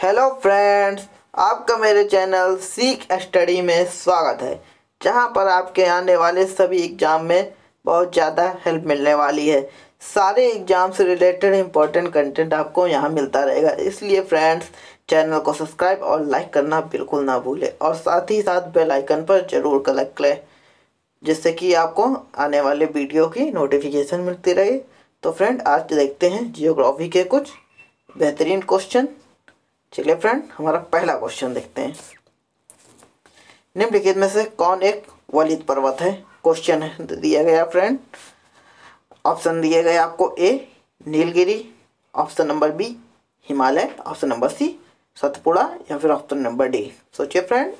Hello friends, आपका मेरे channel सीख स्टडी में स्वागत है, जहां पर आपके आने वाले सभी एग्ज़ाम में बहुत ज़्यादा हेल्प मिलने वाली है। सारे एग्ज़ाम से रिलेटेड इम्पोर्टेंट कंटेंट आपको यहां मिलता रहेगा। इसलिए फ्रेंड्स, चैनल को सब्सक्राइब और लाइक करना बिल्कुल ना भूलें और साथ ही साथ बेल आइकन पर ज़रूर क्लिक करें, जिससे कि आपको आने वाले वीडियो की नोटिफिकेशन मिलती रहे। तो फ्रेंड, आज देखते हैं जियोग्राफी के कुछ बेहतरीन क्वेश्चन। चलिए फ्रेंड, हमारा पहला क्वेश्चन देखते हैं। निम्नलिखित में से कौन एक वलित पर्वत है? क्वेश्चन है दिया गया फ्रेंड। ऑप्शन दिए गए आपको: A Nilgiri, option number B Himalaya, option number C Satpura, या फिर ऑप्शन नंबर डी। सोचिए फ्रेंड,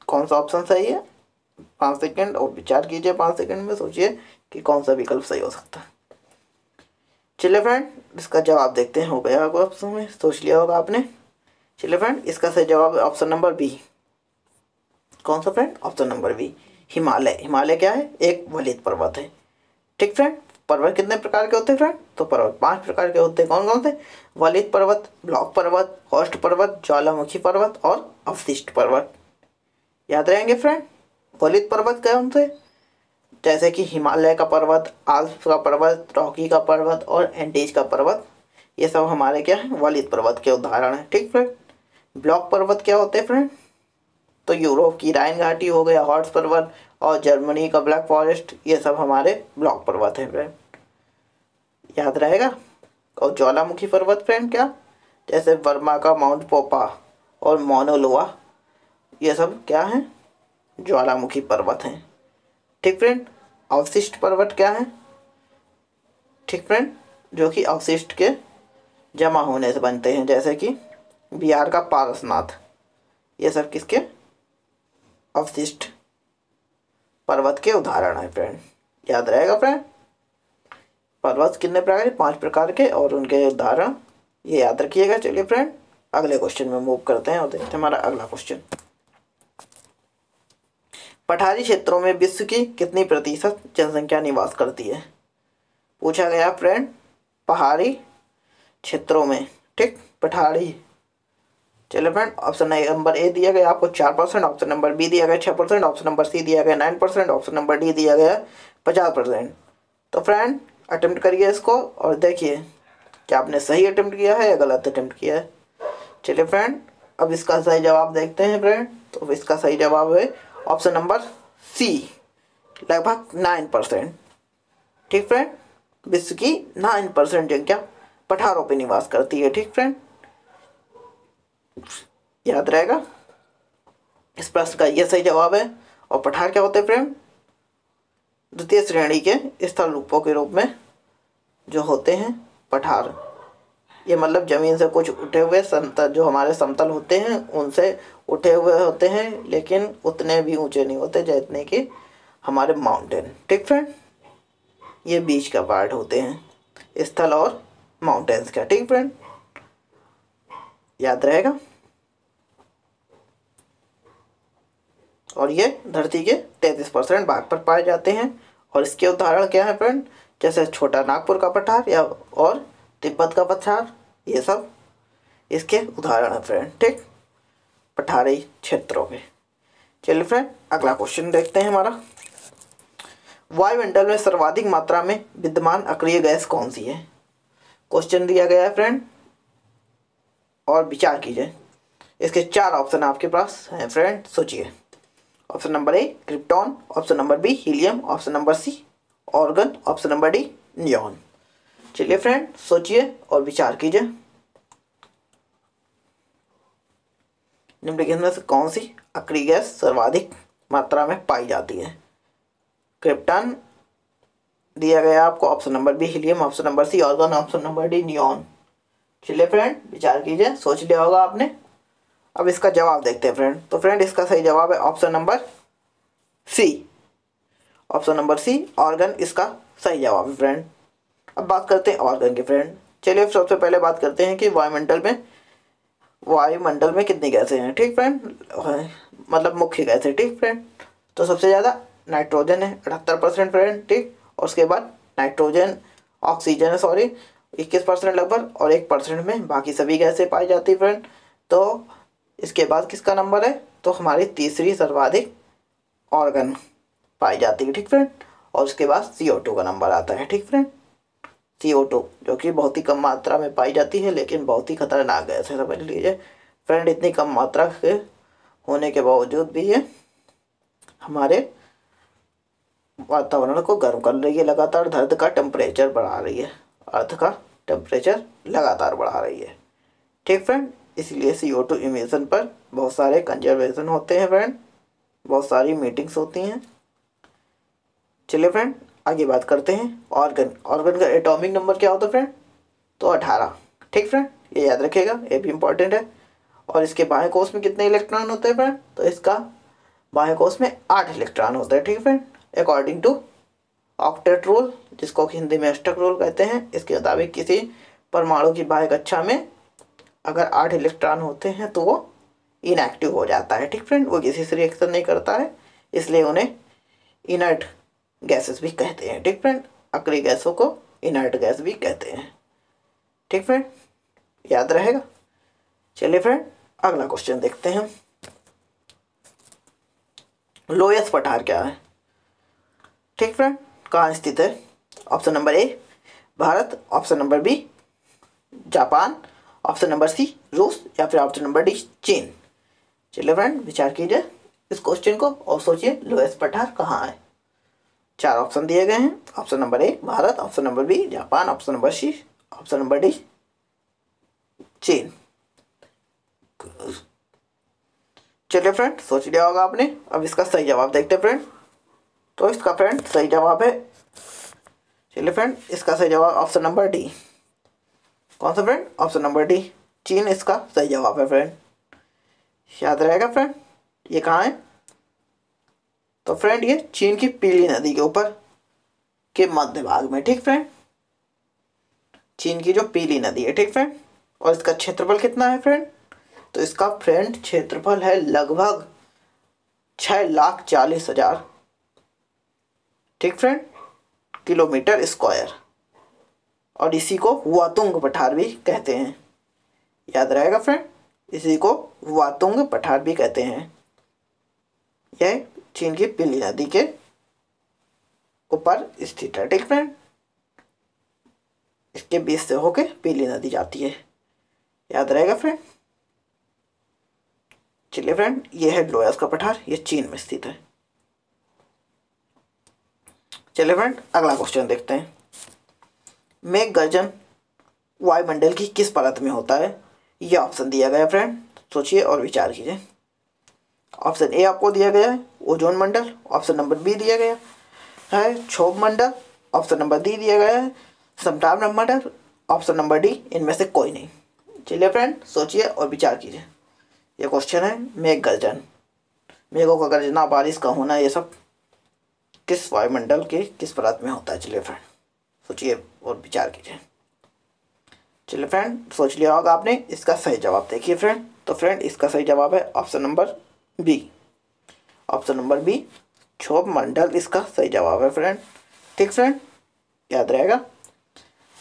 कौन सा ऑप्शन सही है। 5 सेकंड और विचार कीजिए। 5 सेकंड में सोचिए कि कौन सा विकल्प सही हो सकता है। चलिए फ्रेंड, इसका जवाब देखते हैं। हो गया होगा ऑप्शन में, सोच लिया होगा आपने। चलिए फ्रेंड, इसका सही जवाब है ऑप्शन नंबर बी। कौन सा friend? Option number B, Himalaya. Himalaya क्या है? एक वलित पर्वत है। ठीक फ्रेंड, पर्वत कितने प्रकार के होते हैं फ्रेंड? तो पर्वत 5 प्रकार के होते हैं। कौन कौन से? वलित पर्वत, ब्लॉक पर्वत, होस्ट पर्वत, ज्वालामुखी पर्वत और अवशिष्ट पर्वत। याद रहेंगे फ्रेंड। वलित पर्वत कौन से? जैसे कि हिमालय का पर्वत, आल्प्स का पर्वत, रॉकी का पर्वत और एंडीज का पर्वत। ये सब हमारे क्या है? वलित पर्वत के उदाहरण हैं। ठीक फ्रेंड। ब्लॉक पर्वत क्या होते हैं फ्रेंड? तो यूरोप की राइन घाटी हो गया, हॉर्स पर्वत और जर्मनी का ब्लैक फॉरेस्ट, ये सब हमारे ब्लॉक पर्वत हैं फ्रेंड। याद रहेगा। और ज्वालामुखी पर्वत फ्रेंड क्या? जैसे वर्मा का माउंट पोपा और माउना लोआ, ये सब क्या है? ज्वालामुखी पर्वत हैं। ठीक फ्रेंड। अवशिष्ट पर्वत क्या है? ठीक फ्रेंड, जो कि अवशिष्ट के जमा होने से बनते हैं, जैसे कि बिहार का पारसनाथ। ये सब किसके? अवशिष्ट पर्वत के उदाहरण है फ्रेंड। याद रहेगा फ्रेंड। पर्वत कितने प्रकार के? 5 प्रकार के, और उनके उदाहरण ये याद रखिएगा। चलिए फ्रेंड, अगले क्वेश्चन में मूव करते हैं और देखते हैं हमारा अगला क्वेश्चन। पठारी क्षेत्रों में विश्व की कितनी प्रतिशत जनसंख्या निवास करती है? पूछा गया फ्रेंड, पहाड़ी क्षेत्रों में। ठीक, पठारी। चलिए फ्रेंड, ऑप्शन नंबर ए दिया गया आपको 4%, ऑप्शन नंबर बी दिया गया 6%, ऑप्शन नंबर सी दिया गया 9%, ऑप्शन नंबर डी दिया गया 50%। तो फ्रेंड, अटेम्प्ट करिए इसको और देखिए क्या आपने सही अटेम्प्ट किया है या गलत अटेम्प्ट किया है। चलिए फ्रेंड, अब इसका सही जवाब देखते हैं फ्रेंड। तो इसका सही जवाब है ऑप्शन नंबर सी, लगभग 9%। ठीक फ्रेंड, विश्व की 9% जनसंख्या पठारों पे निवास करती है। ठीक फ्रेंड, याद रहेगा। इस प्रश्न का यह सही जवाब है। और पठार क्या होते हैं फ्रेंड? द्वितीय श्रेणी के स्थल रूपों के रूप में जो होते हैं पठार। ये मतलब जमीन से कुछ उठे हुए समतल, जो हमारे समतल होते हैं उनसे उठे हुए होते हैं, लेकिन उतने भी ऊंचे नहीं होते जितने कि हमारे माउंटेन। ठीक फ्रेंड, ये बीच का पार्ट होते हैं स्थल और माउंटेन्स का। ठीक फ्रेंड, याद रहेगा। और ये धरती के 33% भाग पर पाए जाते हैं। और इसके उदाहरण क्या है फ्रेंड? जैसे छोटा नागपुर का पठार या और तिब्बत का पठार, ये सब इसके उदाहरण है फ्रेंड। ठीक, पठारी क्षेत्रों में। चलिए फ्रेंड, अगला क्वेश्चन देखते हैं हमारा। वायुमंडल में सर्वाधिक मात्रा में विद्यमान अक्रिय गैस कौन सी है? क्वेश्चन दिया गया है फ्रेंड और विचार कीजिए। इसके 4 ऑप्शन आपके पास हैं फ्रेंड, सोचिए। Option number A krypton, option number B helium, option number C argon, option number D neon. चलिए फ्रेंड, सोचिए और विचार कीजिए। निम्नलिखित में से कौन सी अक्रिय गैस सर्वाधिक मात्रा में पाई जाती है? क्रिप्टॉन दिया गया आपको, option number B helium, option number C argon, option number D neon. चलिए फ्रेंड, विचार कीजिए, सोच लिया होगा आपने। अब इसका जवाब देखते हैं फ्रेंड। तो फ्रेंड, इसका सही जवाब है option number C. Option number C argon इसका सही जवाब है फ्रेंड। अब बात करते हैं ऑर्गन की फ्रेंड। चलिए सबसे पहले बात करते हैं कि वायुमंडल में कितनी गैसें हैं। ठीक फ्रेंड, मतलब मुख्य गैसें। ठीक फ्रेंड, तो सबसे ज़्यादा नाइट्रोजन है 78% फ्रेंड। ठीक, और उसके बाद नाइट्रोजन ऑक्सीजन है, सॉरी, 21% लगभग, और 1% में बाकी सभी गैसें पाई जाती है फ्रेंड। तो इसके बाद किसका नंबर है, तो हमारी तीसरी सर्वाधिक ऑर्गन पाई जाती है, ठीक फ्रेंड। और उसके बाद CO2 का नंबर आता है, ठीक फ्रेंड। CO2 जो कि बहुत ही कम मात्रा में पाई जाती है, लेकिन बहुत ही खतरनाक गैस है, समझ लीजिए फ्रेंड। इतनी कम मात्रा के होने के बावजूद भी ये हमारे वातावरण को गर्म कर रही है, लगातार धरती का टेम्परेचर बढ़ा रही है, अर्थ का टेम्परेचर लगातार बढ़ा रही है, ठीक फ्रेंड। इसलिए CO2 इमिशन पर बहुत सारे कंजर्वेशन होते हैं फ्रेंड, बहुत सारी मीटिंग्स होती हैं। चलिए फ्रेंड आगे बात करते हैं। ऑर्गन का एटॉमिक नंबर क्या होता है फ्रेंड, तो 18, ठीक फ्रेंड, ये याद रखिएगा, ये भी इम्पोर्टेंट है। और इसके बाह्य कोश में कितने इलेक्ट्रॉन होते हैं फ्रेंड, तो इसका बाह्य कोश में 8 इलेक्ट्रॉन होते हैं, ठीक friend, according to octet rule, जिसको कि हिंदी में अष्टक रूल कहते हैं। इसके मुताबिक किसी परमाणु की बाह्य कक्षा में अगर 8 इलेक्ट्रॉन होते हैं तो वो इनएक्टिव हो जाता है, ठीक फ्रेंड, वो किसी से रिएक्शन नहीं करता है, इसलिए उन्हें इनर्ट गैसेस भी कहते हैं, ठीक फ्रेंड। अक्रिय गैसों को इनर्ट गैस भी कहते हैं, ठीक फ्रेंड, याद रहेगा। चलिए फ्रेंड अगला क्वेश्चन देखते हैं। लोएस्ट पठार क्या है, ठीक फ्रेंड, कहाँ स्थित है। Option number A Bharat, option number B Japan, option number C रूस, या फिर ऑप्शन नंबर डी चीन। चलिए फ्रेंड विचार कीजिए इस क्वेश्चन को और सोचिए लोएस्ट पठार कहाँ है। 4 ऑप्शन दिए गए हैं, option number A Bharat, option number B Japan, option number C, option number D चीन। चलिए फ्रेंड सोच लिया होगा आपने, अब इसका सही जवाब देखते हैं फ्रेंड। तो इसका फ्रेंड सही जवाब है, चलिए फ्रेंड इसका सही जवाब ऑप्शन नंबर डी। कौन सा फ्रेंड, ऑप्शन नंबर डी चीन इसका सही जवाब है फ्रेंड, याद रहेगा फ्रेंड। ये कहाँ है, तो फ्रेंड ये चीन की पीली नदी के ऊपर के मध्य भाग में, ठीक फ्रेंड, चीन की जो पीली नदी है, ठीक फ्रेंड। और इसका क्षेत्रफल कितना है फ्रेंड, तो इसका फ्रेंड क्षेत्रफल है लगभग 6,40,000, ठीक फ्रेंड, किलोमीटर स्क्वायर। और इसी को हुआतुंग पठार भी कहते हैं, याद रहेगा फ्रेंड, इसी को हुआतुंग पठार भी कहते हैं। यह चीन की पीली नदी के ऊपर स्थित है, ठीक फ्रेंड, इसके बीच से होके पीली नदी जाती है, याद रहेगा फ्रेंड। चलिए फ्रेंड ये है लोएस्ट का पठार, ये चीन में स्थित है। चलिए फ्रेंड अगला क्वेश्चन देखते हैं। मेघ गर्जन वायुमंडल की किस परत में होता है, ये ऑप्शन दिया गया फ्रेंड, सोचिए और विचार कीजिए। ऑप्शन ए आपको दिया गया है ओजोन मंडल, ऑप्शन नंबर बी दिया गया है क्षोभ मंडल, ऑप्शन नंबर डी दिया गया है समताप मंडल, ऑप्शन नंबर डी इनमें से कोई नहीं। चलिए फ्रेंड सोचिए और विचार कीजिए। ये क्वेश्चन है मेघ गर्जन, मेघों का गर्जना, बारिश का होना, ये सब किस वायुमंडल के किस परत में होता है। चलिए फ्रेंड सोचिए और विचार कीजिए। चलिए फ्रेंड सोच लिया होगा आपने, इसका सही जवाब देखिए फ्रेंड। तो फ्रेंड इसका सही जवाब है option number B, option number B क्षोभ मंडल इसका सही जवाब है फ्रेंड, ठीक फ्रेंड, याद रहेगा।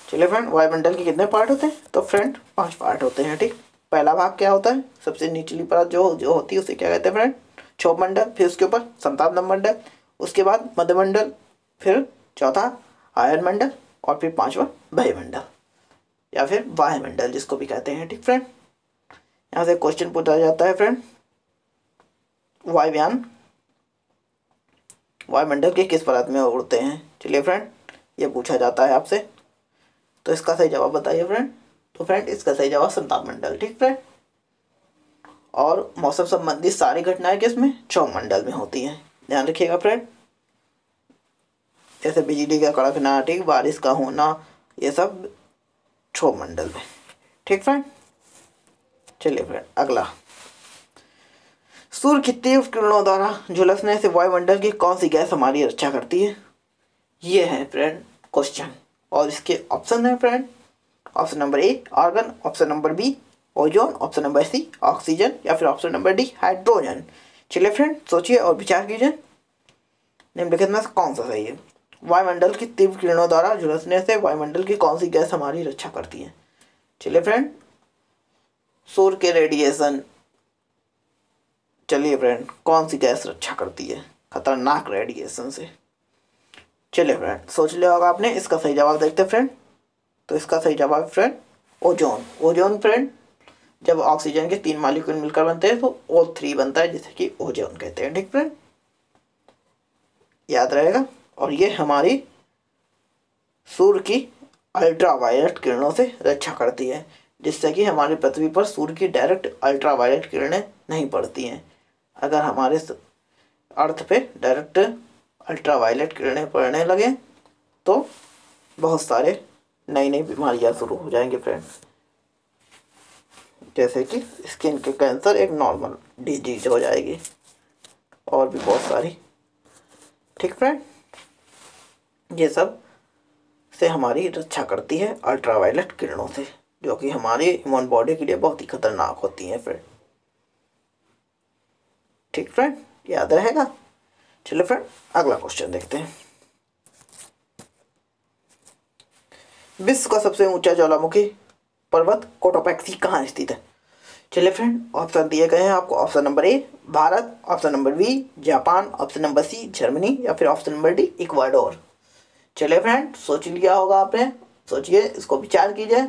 चलिए फ्रेंड वायुमंडल के कितने पार्ट होते हैं, तो फ्रेंड 5 पार्ट होते हैं, ठीक। पहला भाग क्या होता है, सबसे निचली परत जो होती है उसे क्या कहते हैं फ्रेंड, क्षोभ मंडल, फिर उसके ऊपर समताप मंडल, उसके बाद मध्यमंडल, फिर चौथा आयन मंडल, और फिर 5वां वायुमंडल या फिर वायुमंडल जिसको भी कहते हैं, ठीक फ्रेंड। यहाँ से क्वेश्चन पूछा जाता है फ्रेंड, वायुयान वायुमंडल के किस परत में उड़ते हैं। चलिए फ्रेंड ये पूछा जाता है आपसे, तो इसका सही जवाब बताइए फ्रेंड। तो फ्रेंड इसका सही जवाब समताप मंडल, ठीक फ्रेंड। और मौसम संबंधित सारी घटनाएं किसमें, क्षोभ मंडल में होती हैं, ध्यान रखिएगा फ्रेंड। जैसे बिजली का कड़कना, ठीक, बारिश का होना, ये सब क्षोभ मंडल में, ठीक फ्रेंड। चलिए फ्रेंड अगला, सूर्य की तीव्र किरणों द्वारा झुलसने से वायुमंडल की कौन सी गैस हमारी रक्षा करती है, ये है फ्रेंड क्वेश्चन। और इसके ऑप्शन है friend, option number A argon, option number B ozone, option number C oxygen, या फिर ऑप्शन नंबर डी हाइड्रोजन। चलिए फ्रेंड सोचिए और विचार कीजिए, निम्नलिखित में से कौन सा सही है। वायुमंडल की तीव्र किरणों द्वारा झुलसने से वायुमंडल की कौन सी गैस हमारी रक्षा करती है? चलिए फ्रेंड, सूर्य के रेडिएशन। चलिए फ्रेंड, कौन सी गैस रक्षा करती है खतरनाक रेडिएशन से? चलिए फ्रेंड, सोच लिया होगा आपने। इसका सही जवाब देखते हैं फ्रेंड। तो इसका सही जवाब फ्रेंड ओजोन। ओजोन फ्रेंड, जब ऑक्सीजन के 3 मॉलिक्यूल मिलकर बनते हैं तो O3 बनता है, जिसे कि ओजोन कहते हैं। ठीक फ्रेंड, याद रहेगा। और ये हमारी सूर्य की अल्ट्रावायलेट किरणों से रक्षा करती है, जिससे कि हमारी पृथ्वी पर सूर्य की डायरेक्ट अल्ट्रावायलेट किरणें नहीं पड़ती हैं। अगर हमारे अर्थ पे डायरेक्ट अल्ट्रावायलेट किरणें पड़ने लगे तो बहुत सारे नई नई बीमारियां शुरू हो जाएंगी फ्रेंड, जैसे कि स्किन के कैंसर एक नॉर्मल डिजीज हो जाएगी, और भी बहुत सारी। ठीक फ्रेंड, ये सब से हमारी रक्षा करती है अल्ट्रावायलेट किरणों से, जो कि हमारी ह्यूमन बॉडी के लिए बहुत ही खतरनाक होती हैं फ्रेंड। ठीक फ्रेंड, याद रहेगा। चलो फ्रेंड, अगला क्वेश्चन देखते हैं। विश्व का सबसे ऊंचा ज्वालामुखी पर्वत कोटोपैक्सी कहाँ स्थित है? चलिए फ्रेंड, ऑप्शन दिए गए हैं आपको। Option number A Bharat, option number B Japan, option number C Germany, या फिर ऑप्शन नंबर डी इक्वाडोर। चलिए फ्रेंड, सोच लिया होगा आपने। सोचिए, इसको विचार कीजिए।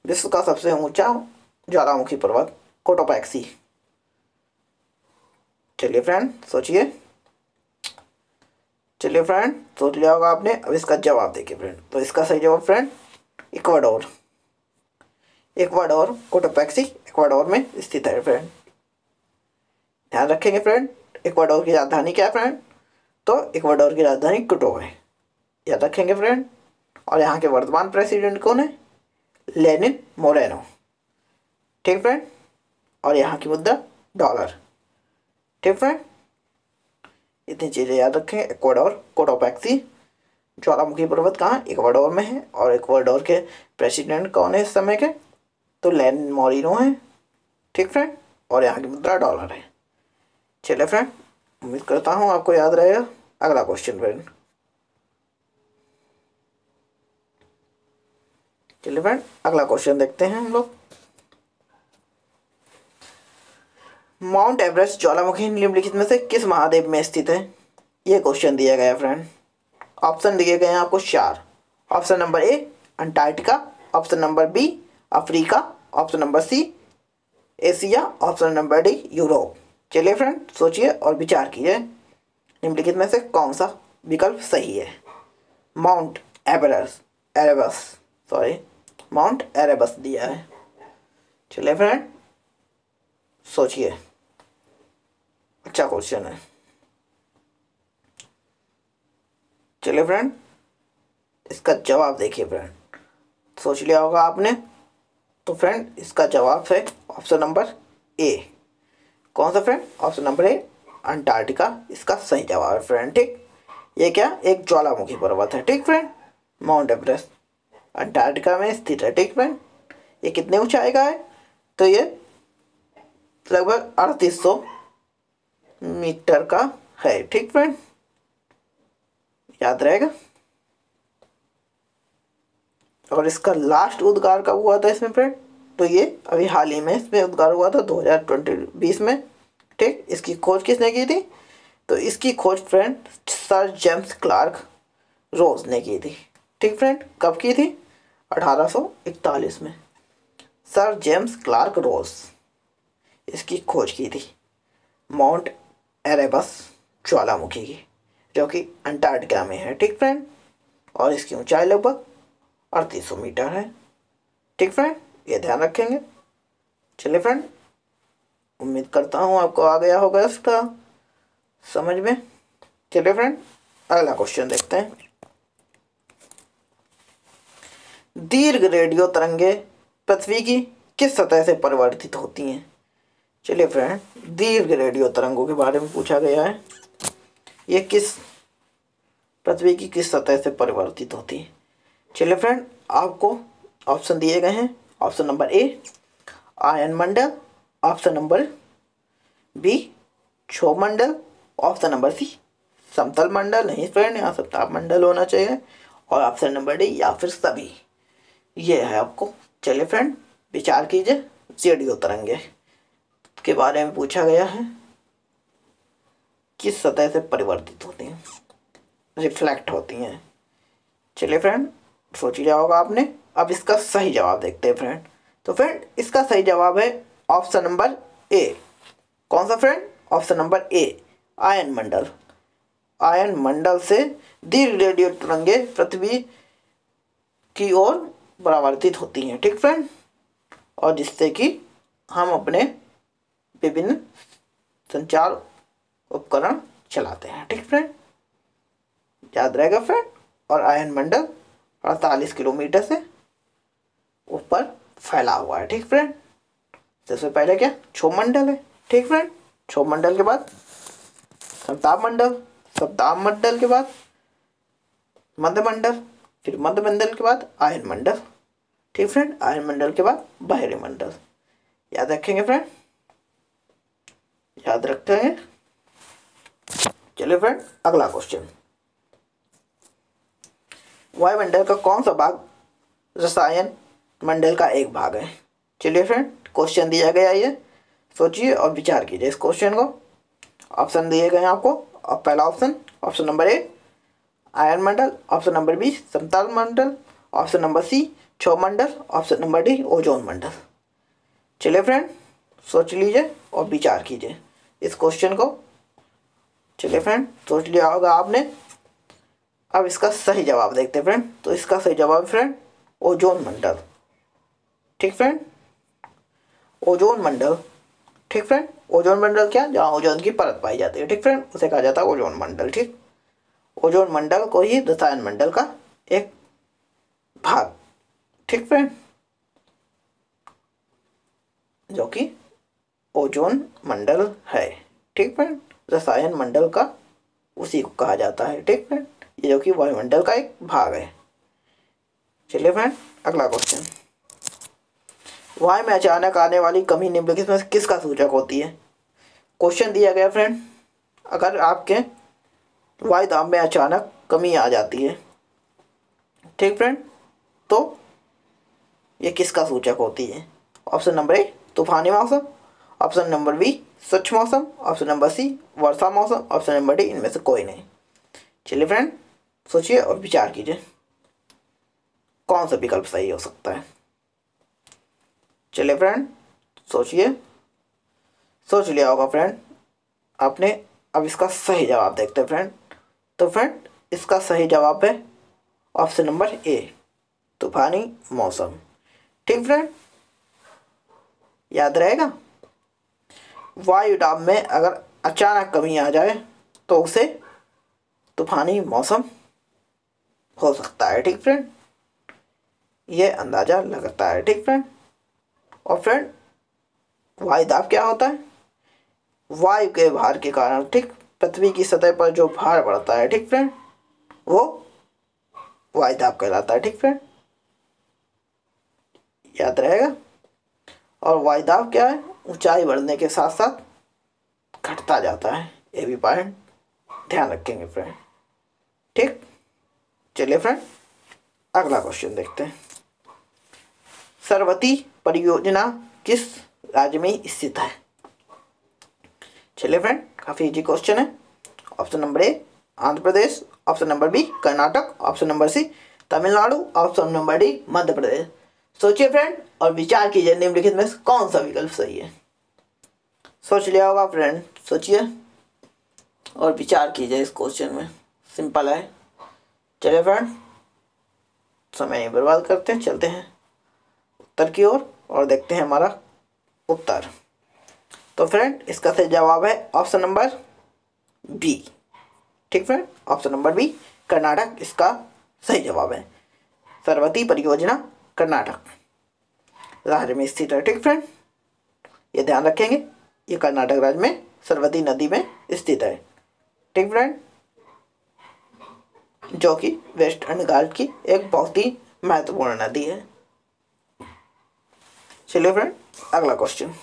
विश्व का सबसे ऊंचा ज्वालामुखी पर्वत कोटोपैक्सी। चलिए फ्रेंड, सोचिए। चलिए फ्रेंड, सोच लिया होगा आपने। अब इसका जवाब देखिए फ्रेंड। तो इसका सही जवाब friend Ecuador. Ecuador, Cotopaxi Ecuador में स्थित है फ्रेंड। ध्यान रखेंगे फ्रेंड। इक्वाडोर की राजधानी क्या है फ्रेंड? तो इक्वाडोर की राजधानी क्विटो है, याद रखेंगे फ्रेंड। और यहाँ के वर्तमान प्रेसिडेंट कौन है? Lenin Moreno. ठीक फ्रेंड, और यहाँ की मुद्रा डॉलर। ठीक फ्रेंड, इतनी चीज़ें याद रखें। इक्वाडोर, कोटोपैक्सी ज्वालामुखी पर्वत कहाँ? इक्वाडोर में है। और इक्वाडोर के प्रेसिडेंट कौन है इस समय के? तो लेनिन मोरेनो है। ठीक फ्रेंड, और यहाँ की मुद्रा डॉलर है। चलिए फ्रेंड, उम्मीद करता हूँ आपको याद रहेगा। अगला क्वेश्चन फ्रेंड। चलिए फ्रेंड, अगला क्वेश्चन देखते हैं हम लोग। माउंट एवरेस्ट ज्वालामुखी निम्नलिखित में से किस महाद्वीप में स्थित है? ये क्वेश्चन दिया गया फ्रेंड। ऑप्शन दिए गए हैं आपको 4। Option number A Antarctica, option number B Africa, option number C Asia, option number D Europe. चलिए फ्रेंड, सोचिए और विचार कीजिए, निम्नलिखित में से कौन सा विकल्प सही है? माउंट माउंट एरेबस दिया है। चलिए फ्रेंड, सोचिए, अच्छा क्वेश्चन है। चलिए फ्रेंड, इसका जवाब देखिए फ्रेंड। सोच लिया होगा आपने। तो फ्रेंड, इसका जवाब है ऑप्शन नंबर ए। कौन सा friend? Option number A Antarctica इसका सही जवाब है फ्रेंड। ठीक, ये क्या? एक ज्वालामुखी पर्वत है। ठीक फ्रेंड, माउंट एवरेस्ट अंटार्कटिका में स्थित है। ठीक फ्रेंड, ये कितने ऊंचाई का है? तो ये लगभग 3800 मीटर का है। ठीक फ्रेंड, याद रहेगा। और इसका लास्ट उद्गार कब हुआ था इसमें फ्रेंड? तो ये अभी हाल ही में इसमें उद्गार हुआ था 2020 में। ठीक, इसकी खोज किसने की थी? तो इसकी खोज फ्रेंड सर जेम्स क्लार्क रोज ने की थी। ठीक फ्रेंड, कब की थी? 1841 में सर जेम्स क्लार्क रोज इसकी खोज की थी, माउंट एरेबस ज्वालामुखी की, जो कि अंटार्कटिका में है। ठीक फ्रेंड, और इसकी ऊंचाई लगभग 3800 मीटर है। ठीक फ्रेंड, ये ध्यान रखेंगे। चलिए फ्रेंड, उम्मीद करता हूँ आपको आ गया होगा इसका समझ में। चलिए फ्रेंड, अगला क्वेश्चन देखते हैं। दीर्घ रेडियो तरंगे पृथ्वी की किस सतह से परिवर्तित होती हैं? चलिए फ्रेंड, दीर्घ रेडियो तरंगों के बारे में पूछा गया है। ये पृथ्वी की किस सतह से परिवर्तित होती है? चलिए फ्रेंड, आपको ऑप्शन दिए गए हैं। ऑप्शन नंबर ए आयन मंडल, ऑप्शन नंबर बी क्षोभ मंडल, ऑप्शन नंबर सी समतल मंडल नहीं फ्रेंड, यहाँ सप्ताह मंडल होना चाहिए। और ऑप्शन नंबर डी या फिर सभी, ये है आपको। चलिए फ्रेंड विचार कीजिए। रेडियो तरंगे के बारे में पूछा गया है, किस सतह से परिवर्तित होती हैं, रिफ्लेक्ट होती हैं। चलिए फ्रेंड सोच लिया होगा आपने। अब इसका सही जवाब देखते हैं फ्रेंड। तो फ्रेंड इसका सही जवाब है ऑप्शन नंबर ए। कौन सा फ्रेंड? ऑप्शन नंबर ए, आयन मंडल। आयन मंडल से दीर्घ रेडियो तरंगे पृथ्वी की ओर परावर्तित होती हैं, ठीक फ्रेंड, और जिससे कि हम अपने विभिन्न संचार उपकरण चलाते हैं, ठीक फ्रेंड, याद रहेगा फ्रेंड। और आयन मंडल 48 किलोमीटर से ऊपर फैला हुआ है, ठीक फ्रेंड। सबसे पहले क्या? क्षोभ मंडल है, ठीक फ्रेंड। क्षोभ मंडल के बाद समताप मंडल, समताप मंडल के बाद मध्य मंडल, फिर मध्य मंडल के बाद आयन मंडल, ठीक फ्रेंड। आयन मंडल के बाद बाहरी मंडल। याद रखेंगे फ्रेंड, याद रखते हैं। चलिए फ्रेंड अगला क्वेश्चन, वायुमंडल का कौन सा भाग रसायन मंडल का एक भाग है? चलिए फ्रेंड क्वेश्चन दिया गया, ये सोचिए और विचार कीजिए इस क्वेश्चन को। ऑप्शन दिए गए हैं आपको। और पहला ऑप्शन, ऑप्शन नंबर ए आयन मंडल, ऑप्शन नंबर बी समतल मंडल, ऑप्शन नंबर सी क्षोभ मंडल, ऑप्शन नंबर डी ओजोन मंडल। चलिए फ्रेंड सोच लीजिए और विचार कीजिए इस क्वेश्चन को। चलिए फ्रेंड सोच लिया होगा आपने। अब इसका सही जवाब देखते हैं फ्रेंड। तो इसका सही जवाब फ्रेंड ओजोन मंडल, ठीक फ्रेंड, ओजोन मंडल, ठीक फ्रेंड। ओजोन मंडल क्या? जहाँ ओजोन की परत पाई जाती है, ठीक फ्रेंड, उसे कहा जाता है ओजोन मंडल, ठीक। ओजोन मंडल को ही रसायन मंडल का एक भाग, ठीक फ्रेंड, जो कि ओजोन मंडल है, ठीक फ्रेंड। रसायन मंडल का उसी को कहा जाता है, ठीक फ्रेंड, ये जो कि वायुमंडल का एक भाग है। चलिए फ्रेंड अगला क्वेश्चन, वायु में अचानक आने वाली कमी निम्नलिखित में से किसका सूचक होती है? क्वेश्चन दिया गया फ्रेंड, अगर आपके वायु दाब में अचानक कमी आ जाती है, ठीक फ्रेंड, तो ये किसका सूचक होती है? ऑप्शन नंबर ए तूफानी मौसम, ऑप्शन नंबर बी स्वच्छ मौसम, ऑप्शन नंबर सी वर्षा मौसम, ऑप्शन नंबर डी इनमें से कोई नहीं। चलिए फ्रेंड सोचिए और विचार कीजिए कौन सा विकल्प सही हो सकता है। चलिए फ्रेंड सोचिए, सोच लिया होगा फ्रेंड आपने। अब इसका सही जवाब देखते हैं फ्रेंड। तो फ्रेंड इसका सही जवाब है ऑप्शन नंबर ए तूफानी मौसम, ठीक फ्रेंड, याद रहेगा। वायु दाब में अगर अचानक कमी आ जाए तो उसे तूफानी मौसम हो सकता है, ठीक फ्रेंड, ये अंदाजा लगता है, ठीक फ्रेंड। और फ्रेंड वायु दाब क्या होता है? वायु के भार के कारण, ठीक, पृथ्वी की सतह पर जो भार बढ़ता है, ठीक फ्रेंड, वो वायु दाब कहलाता है, ठीक फ्रेंड, याद रहेगा। और वायु दाब क्या है? ऊंचाई बढ़ने के साथ साथ घटता जाता है, ये भी पॉइंट ध्यान रखेंगे फ्रेंड, ठीक। चलिए फ्रेंड अगला क्वेश्चन देखते हैं, सरवती परियोजना किस राज्य में स्थित है? चलिए फ्रेंड काफी इजी क्वेश्चन है। Option number A Andhra Pradesh, option number B Karnataka, option number C Tamil Nadu, option number D Madhya Pradesh. सोचिए फ्रेंड और विचार कीजिए निम्नलिखित में कौन सा विकल्प सही है। सोच लिया होगा फ्रेंड, सोचिए और विचार कीजिए इस क्वेश्चन में, सिंपल है। चलिए फ्रेंड समय नहीं बर्बाद करते हैं, चलते हैं उत्तर की ओर और देखते हैं हमारा उत्तर। तो फ्रेंड इसका सही जवाब है ऑप्शन नंबर बी, ठीक friend, option number B Karnataka इसका सही जवाब है। सरवती परियोजना कर्नाटक राज्य में स्थित है, ठीक फ्रेंड, ये ध्यान रखेंगे, ये कर्नाटक राज्य में सरवती नदी में स्थित है, ठीक फ्रेंड, जो कि वेस्टर्न घाट की एक बहुत ही महत्वपूर्ण नदी है। चलिए फ्रेंड अगला क्वेश्चन,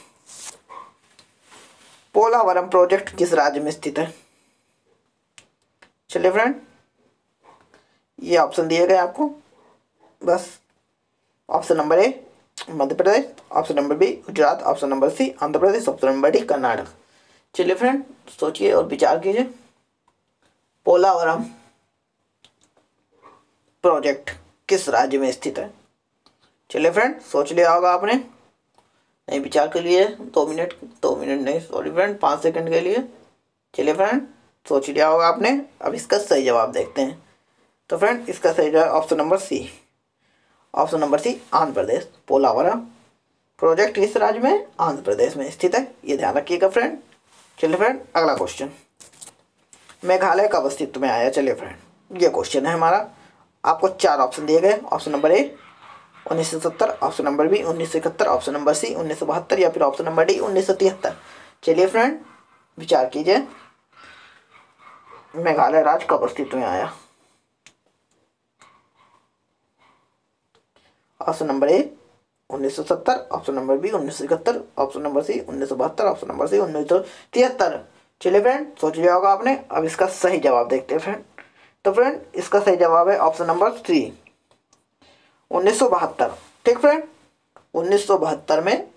पोलावरम प्रोजेक्ट किस राज्य में स्थित है? चलिए फ्रेंड, ये ऑप्शन दिए गए आपको बस। Option number A Madhya Pradesh, option number B Gujarat, option number C Andhra Pradesh, option number D Karnataka. चलिए फ्रेंड, सोचिए और विचार कीजिए। पोलावरम प्रोजेक्ट किस राज्य में स्थित है? चलिए फ्रेंड, सोच लिया होगा आपने। नहीं, विचार के लिए 2 मिनट, 2 मिनट नहीं सॉरी फ्रेंड, 5 सेकंड के लिए। चलिए फ्रेंड, सोच लिया होगा आपने। अब इसका सही जवाब देखते हैं। तो फ्रेंड, इसका सही जवाब option number C, option number C Andhra Pradesh. Polavaram project किस राज्य में? आंध्र प्रदेश में स्थित है, ये ध्यान रखिएगा फ्रेंड। चलिए फ्रेंड, अगला क्वेश्चन, मेघालय कब अस्तित्व में आया? चलिए फ्रेंड, ये क्वेश्चन है हमारा। आपको 4 ऑप्शन दिए गए। Option number A 1970, option number B 1971, option number C 1972 या फिर ऑप्शन नंबर डी 1973। चलिए फ्रेंड, विचार कीजिए, मेघालय राज्य कब अस्तित्व में आया? Option number A 1970, option number B 1971, option number C 1972, option number C 1973। चलिए फ्रेंड, सोच लिया होगा आपने। अब इसका सही जवाब देखते हैं फ्रेंड। तो फ्रेंड, इसका सही जवाब है ऑप्शन नंबर सी 1972। ठीक फ्रेंड, 1972 में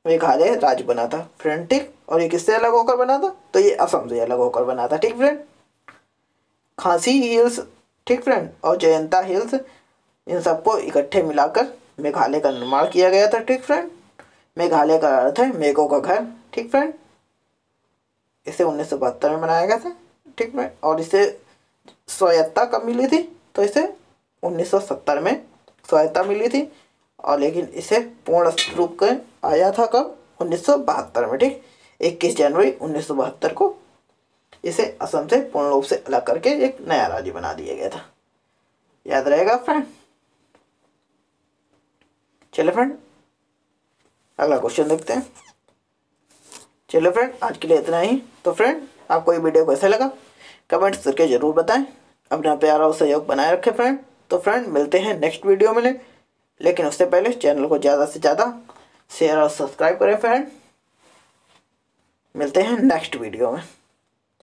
मेघालय राज्य बना था फ्रेंड। ठीक, और ये किससे अलग होकर बना था? तो ये असम से अलग होकर बना था। ठीक फ्रेंड, खासी हिल्स, ठीक फ्रेंड, और जयंता हिल्स, इन सबको इकट्ठे मिलाकर मेघालय का निर्माण किया गया था। ठीक फ्रेंड, मेघालय का अर्थ है मेघों का घर। ठीक फ्रेंड, इसे 1972 में बनाया गया था। ठीक फ्रेंड, और इसे स्वायत्तता कब मिली थी? तो इसे 1970 में स्वायत्तता मिली थी, और लेकिन इसे पूर्ण रूप में आया था कब? 1972 में। ठीक, 21 जनवरी 1972 को इसे असम से पूर्ण रूप से अलग करके एक नया राज्य बना दिया गया था। याद रहेगा फ्रेंड। चलिए फ्रेंड, अगला क्वेश्चन देखते हैं। चलिए फ्रेंड, आज के लिए इतना ही। तो फ्रेंड, आपको ये वीडियो कैसा लगा कमेंट्स करके ज़रूर बताएं। अपना प्यार और सहयोग बनाए रखें फ्रेंड। तो फ्रेंड, मिलते हैं नेक्स्ट वीडियो में, लेकिन उससे पहले चैनल को ज़्यादा से ज़्यादा शेयर और सब्सक्राइब करें फ्रेंड। मिलते हैं नेक्स्ट वीडियो में।